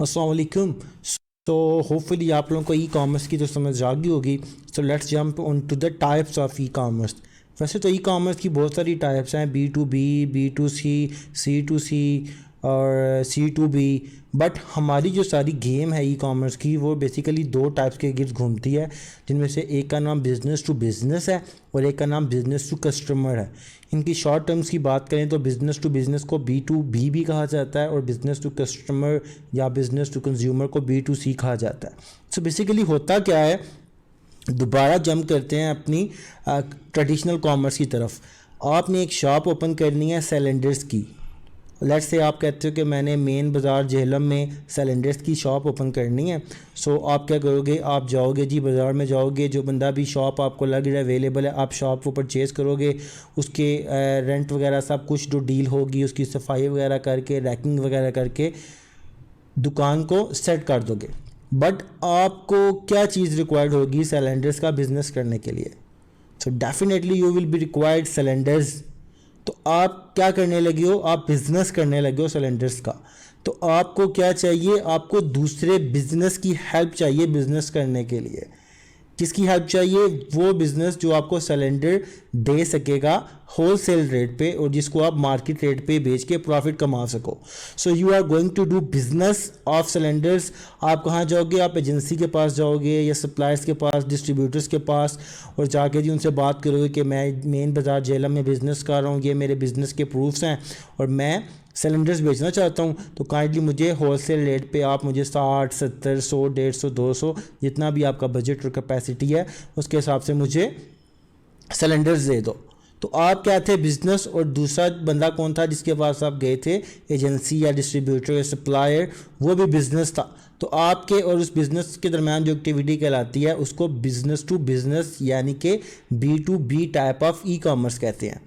अस्सलाम वालेकुम। So hopefully आप लोगों को ई कॉमर्स की तो समझ आ गई होगी। So let's jump on to the types of e commerce. वैसे तो ई कॉमर्स की बहुत सारी टाइप्स हैं, B2B, B2C, C2C और C2B। बट हमारी जो सारी गेम है ई कॉमर्स की वो बेसिकली दो टाइप्स के गिर्द घूमती है, जिनमें से एक का नाम बिज़नेस टू बिज़नेस है और एक का नाम बिज़नेस टू कस्टमर है। इनकी शॉर्ट टर्म्स की बात करें तो बिज़नेस टू बिज़नेस को B2B भी कहा जाता है और बिज़नेस टू कस्टमर या बिज़नेस टू कंज्यूमर को B2C कहा जाता है। सो बेसिकली होता क्या है, दोबारा जंप करते हैं अपनी ट्रेडिशनल कॉमर्स की तरफ। आपने एक शॉप ओपन करनी है सिलेंडर्स की। लेट्स से आप कहते हो कि मैंने मेन बाज़ार झेलम में सिलेंडर्स की शॉप ओपन करनी है। सो आप क्या करोगे, आप जाओगे जी बाज़ार में जाओगे, जो बंदा भी शॉप आपको लग रहा है अवेलेबल है, आप शॉप को परचेज़ करोगे, उसके रेंट वगैरह सब कुछ जो डील होगी उसकी सफाई वगैरह करके, रैकिंग वगैरह करके दुकान को सेट कर दोगे। बट आपको क्या चीज़ रिक्वायर्ड होगी सिलेंडर्स का बिज़नेस करने के लिए? So definitely you will be required cylinders. तो आप क्या करने लगे हो, आप बिज़नेस करने लगे हो सिलेंडर्स का। तो आपको क्या चाहिए, आपको दूसरे बिज़नेस की हेल्प चाहिए बिज़नेस करने के लिए। किसकी हेल्प चाहिए? वो बिज़नेस जो आपको सिलेंडर दे सकेगा होल सेल रेट पे और जिसको आप मार्केट रेट पे बेच के प्रॉफिट कमा सको। So you are going to do business of cylinders. आप कहाँ जाओगे? आप एजेंसी के पास जाओगे या सप्लायर्स के पास, डिस्ट्रीब्यूटर्स के पास, और जाके जी उनसे बात करोगे कि मैं मेन बाज़ार झेलम में बिज़नेस कर रहा हूँ, ये मेरे बिज़नेस के प्रूफ्स हैं और मैं सिलेंडर्स बेचना चाहता हूँ, तो काइंडली मुझे होलसेल रेट पे आप मुझे 60, 70, 100, 150, 200 जितना भी आपका बजट और कैपेसिटी है उसके हिसाब से मुझे सिलेंडर्स दे दो। तो आप क्या थे? बिजनेस। और दूसरा बंदा कौन था जिसके पास आप गए थे? एजेंसी या डिस्ट्रीब्यूटर या सप्लायर, वो भी बिजनेस था। तो आपके और उस बिज़नेस के दरमियान जो एक्टिविटी कहलाती है उसको बिज़नेस टू बिज़नेस यानी कि B2B type of e commerce कहते हैं,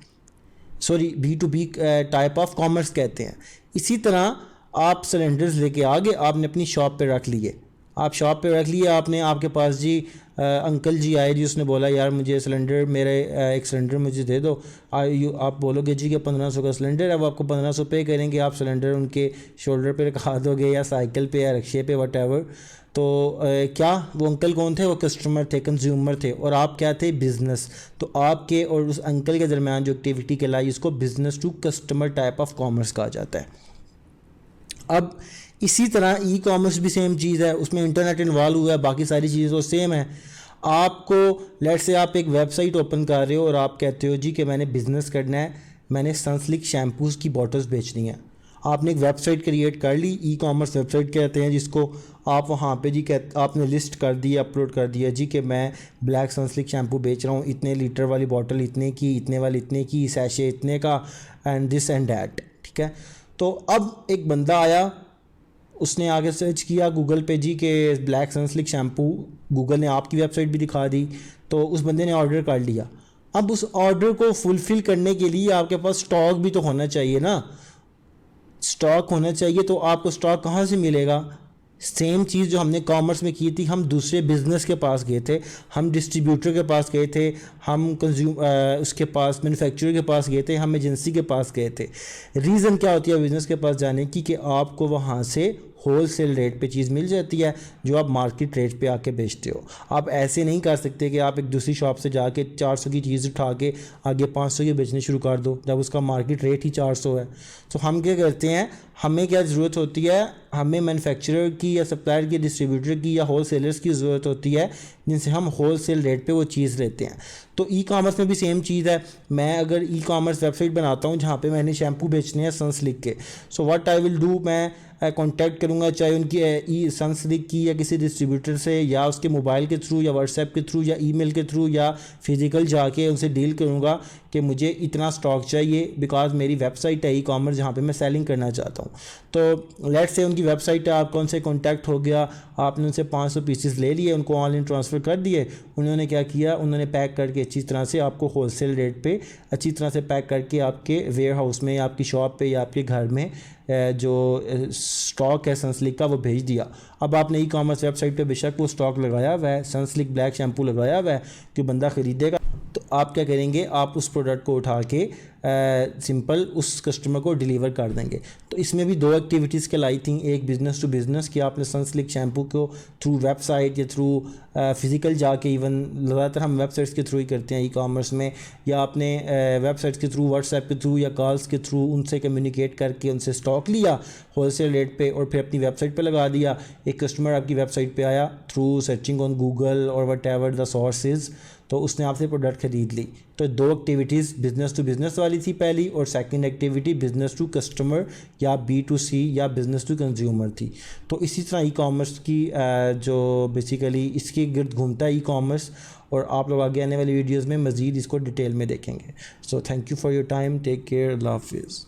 sorry B2B type of commerce कहते हैं। इसी तरह आप सिलेंडर्स लेके आ गए, आपने अपनी शॉप पे रख लिए, आप शॉप पे रख लिए आपने, आपके पास जी अंकल जी आए जी, उसने बोला यार मुझे सिलेंडर, मेरे एक सिलेंडर मुझे दे दो। आप बोलोगे जी कि 1500 का सिलेंडर है, वो आपको 1500 पे करेंगे, आप सिलेंडर उनके शोल्डर पे रखा दोगे या साइकिल पे या रिक्शे पे वट। तो क्या वो अंकल कौन थे? वो कस्टमर थे, कंज्यूमर थे, और आप क्या थे? बिज़नेस। तो आपके और उस अंकल के दरमियान जो एक्टिविटी कहलाई इसको business to customer type of commerce कहा जाता है। अब इसी तरह ई कॉमर्स भी सेम चीज़ है, उसमें इंटरनेट इन्वॉल्व हुआ है, बाकी सारी चीज़ें तो सेम है। आपको लेट से आप एक वेबसाइट ओपन कर रहे हो और आप कहते हो जी कि मैंने बिज़नेस करना है, मैंने सनसिल्क शैम्पूज़ की बॉटल्स बेचनी है। आपने एक वेबसाइट क्रिएट कर ली, ई कॉमर्स वेबसाइट कहते हैं जिसको। आप वहाँ पे जी आपने लिस्ट कर दी, अपलोड कर दिया जी कि मैं ब्लैक सनसिल्क शैम्पू बेच रहा हूँ, इतने लीटर वाली बॉटल इतने की, इतने वाली इतने की, सैशे इतने का, एंड दिस एंड डैट। ठीक है। तो अब एक बंदा आया, उसने आगे सर्च किया गूगल पे जी के ब्लैक सनसिल्क शैम्पू, गूगल ने आपकी वेबसाइट भी दिखा दी, तो उस बंदे ने ऑर्डर कर लिया। अब उस ऑर्डर को फुलफ़िल करने के लिए आपके पास स्टॉक भी तो होना चाहिए ना। स्टॉक होना चाहिए, तो आपको स्टॉक कहाँ से मिलेगा? सेम चीज़ जो हमने कॉमर्स में की थी, हम दूसरे बिज़नेस के पास गए थे, हम डिस्ट्रीब्यूटर के पास गए थे, हम उसके पास मैन्युफैक्चरर के पास गए थे, हम एजेंसी के पास गए थे। रीज़न क्या होती है बिज़नेस के पास जाने की? कि आपको वहाँ से होल सेल रेट पे चीज़ मिल जाती है जो आप मार्केट रेट पे आके बेचते हो। आप ऐसे नहीं कर सकते कि आप एक दूसरी शॉप से जाके 400 की चीज़ उठा के आगे 500 की बेचने शुरू कर दो जब उसका मार्केट रेट ही 400 है। तो हम क्या करते हैं, हमें क्या ज़रूरत होती है? हमें मैन्युफैक्चरर की या सप्लायर की, डिस्ट्रीब्यूटर की या होल सेलर्स की ज़रूरत होती है जिनसे हम होल सेल रेट पे वो चीज़ लेते हैं। तो ई कॉमर्स में भी सेम चीज़ है। मैं अगर ई कॉमर्स वेबसाइट बनाता हूँ जहाँ पे मैंने शैम्पू बेचने हैं सनसिल्क के, so what I will do, मैं कांटेक्ट करूँगा चाहे उनकी ई सनसिल्क की या किसी डिस्ट्रीब्यूटर से, या उसके मोबाइल के थ्रू या व्हाट्सएप के थ्रू या ईमेल के थ्रू या फिज़िकल जाके उनसे डील करूँगा कि मुझे इतना स्टॉक चाहिए, बिकॉज मेरी वेबसाइट है ई कॉमर्स जहाँ पे मैं सेलिंग करना चाहता हूँ। तो लेट से उनकी वेबसाइट है, आपका उनसे कॉन्टैक्ट हो गया, आपने उनसे 500 पीसेस ले लिए, उनको ऑनलाइन ट्रांसफ़र कर दिए। उन्होंने क्या किया, उन्होंने पैक करके अच्छी तरह से आपको होलसेल रेट पे अच्छी तरह से पैक करके आपके वेयर हाउस में या आपकी शॉप पे या आपके घर में जो स्टॉक है सनसिल्क का वो भेज दिया। अब आपने ई कॉमर्स वेबसाइट पे बेशक वो स्टॉक लगाया हुआ है, सनसिल्क ब्लैक शैम्पू लगाया हुआ है कि बंदा ख़रीदेगा, तो आप क्या करेंगे, आप उस प्रोडक्ट को उठा के सिंपल उस कस्टमर को डिलीवर कर देंगे। तो इसमें भी 2 एक्टिविटीज़ कहलाई थी, एक बिज़नेस टू बिज़नेस कि आपने सनसिल्क शैम्पू को थ्रू वेबसाइट या थ्रू फिज़िकल जाके, इवन ज़्यादातर हम वेबसाइट्स के थ्रू ही करते हैं ई कॉमर्स में, या आपने वेबसाइट्स के थ्रू, व्हाट्सएप के थ्रू या कॉल्स के थ्रू उनसे कम्युनिकेट करके उनसे स्टॉक लिया होलसेल रेट पे और फिर अपनी वेबसाइट पे लगा दिया। एक कस्टमर आपकी वेबसाइट पे आया थ्रू सर्चिंग ऑन गूगल और वट एवर द सोर्सेज, तो उसने आपसे प्रोडक्ट ख़रीद ली। तो 2 एक्टिविटीज़ बिज़नेस टू बिज़नेस वाली थी पहली, और second activity business to customer या B2C या बिज़नेस टू कंज्यूमर थी। तो इसी तरह ई कॉमर्स की जो बेसिकली इसके गिर्द घूमता है ई कॉमर्स, और आप लोग आगे आने वाली वीडियोज़ में मज़ीद इसको डिटेल में देखेंगे। So thank you for your time, take care, अल्लाह हाफिज़।